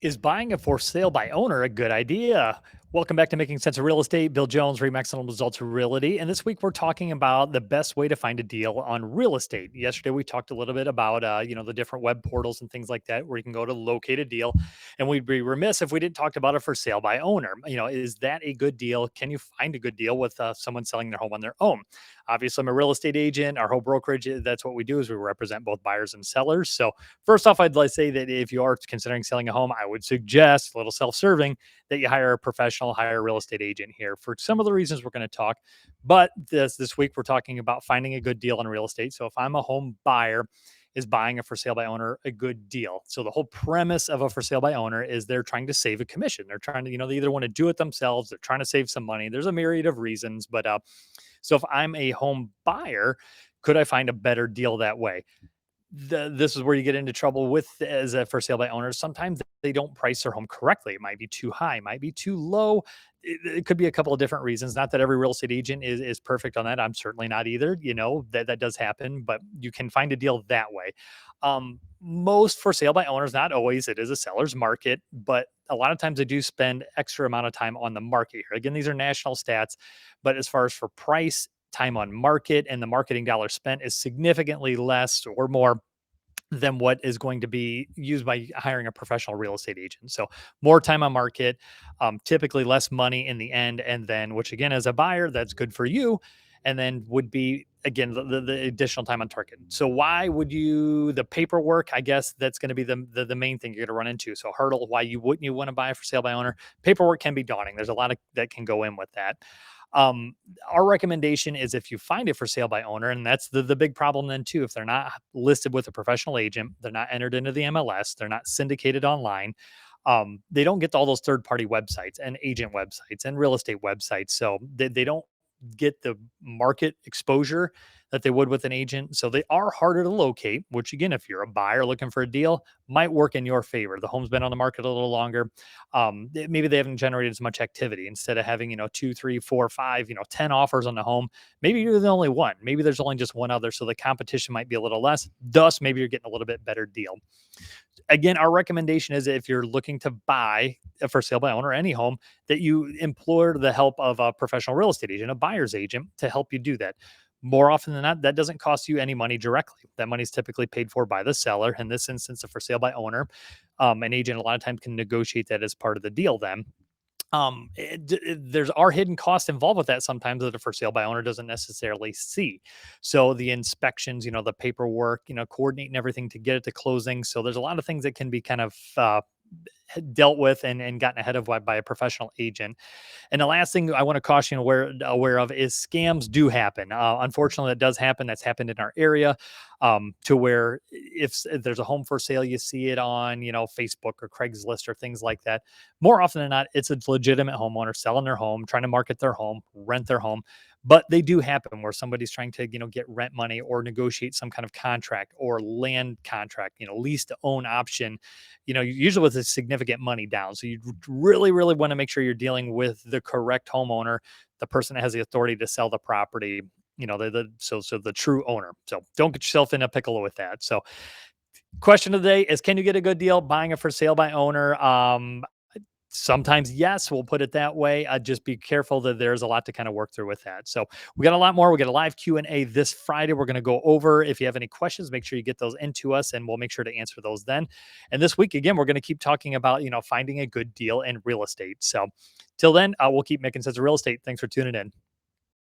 Is buying a for sale by owner a good idea? Welcome back to Making Sense of Real Estate. Bill Jones, Remax Results of Realty. And this week we're talking about the best way to find a deal on real estate. Yesterday we talked a little bit about the different web portals and things like that where you can go to locate a deal. And we'd be remiss if we didn't talk about a for sale by owner. Is that a good deal? Can you find a good deal with someone selling their home on their own? Obviously, I'm a real estate agent. Our whole brokerage, that's what we do is we represent both buyers and sellers. So first off, I'd like to say that if you are considering selling a home, I would suggest, a little self-serving, that you hire a professional, hire a real estate agent here for some of the reasons we're going to talk. But this week we're talking about finding a good deal on real estate. So if I'm a home buyer, is buying a for sale by owner a good deal? So the whole premise of a for sale by owner is they're trying to save a commission. They're trying to, they either want to do it themselves, they're trying to save some money. There's a myriad of reasons, but so if I'm a home buyer, could I find a better deal that way? This is where you get into trouble with as a for sale by owners. Sometimes they don't price their home correctly. It might be too high, it might be too low. It could be a couple of different reasons. Not that every real estate agent is perfect on that. I'm certainly not either. That does happen, but you can find a deal that way. Most for sale by owners, not always, it is a seller's market, but a lot of times they do spend extra amount of time on the market here. Again, these are national stats, but as far as for price, time on market and the marketing dollar spent is significantly less or more than what is going to be used by hiring a professional real estate agent. So more time on market, typically less money in the end. And then, which again, as a buyer, that's good for you. And then would be again the additional time on target. So why would you the paperwork? I guess that's going to be the main thing you're going to run into. So hurdle why you want to buy for sale by owner. Paperwork can be daunting. There's a lot of that can go in with that. Um, our recommendation is if you find it for sale by owner, and that's the big problem then too. If they're not listed with a professional agent, they're not entered into the MLS, they're not syndicated online. They don't get to all those third party websites and agent websites and real estate websites. So they don't get the market exposure that they would with an agent. So they are harder to locate, which again, if you're a buyer looking for a deal, might work in your favor. The home's been on the market a little longer. Maybe they haven't generated as much activity. Instead of having, two, three, four, five, 10 offers on the home, maybe you're the only one. Maybe there's only just one other. So the competition might be a little less. Thus, maybe you're getting a little bit better deal. Again, our recommendation is if you're looking to buy a for sale by owner, any home, that you implore the help of a professional real estate agent, a buyer's agent, to help you do that. More often than not, that doesn't cost you any money directly. That money is typically paid for by the seller. In this instance, a for sale by owner, an agent a lot of times can negotiate that as part of the deal then. There's are hidden costs involved with that sometimes that a for sale by owner doesn't necessarily see. So the inspections, the paperwork, coordinating everything to get it to closing. So there's a lot of things that can be kind of dealt with and gotten ahead of by a professional agent. And the last thing I want to caution aware of is scams do happen. Unfortunately, that does happen. That's happened in our area, to where if there's a home for sale, you see it on Facebook or Craigslist or things like that. More often than not, it's a legitimate homeowner selling their home, trying to market their home, rent their home. But they do happen where somebody's trying to get rent money or negotiate some kind of contract or land contract, lease to own option, usually with a significant money down. So you really, really want to make sure you're dealing with the correct homeowner, the person that has the authority to sell the property, so the true owner. So don't get yourself in a pickle with that. So question of the day is, can you get a good deal buying it for sale by owner? Sometimes yes, we'll put it that way. Just be careful that there's a lot to kind of work through with that. So we got a lot more. We got a live Q&A this Friday. We're going to go over. If you have any questions, make sure you get those into us and we'll make sure to answer those then. And this week, again, we're going to keep talking about, finding a good deal in real estate. So till then, we'll keep making sense of real estate. Thanks for tuning in.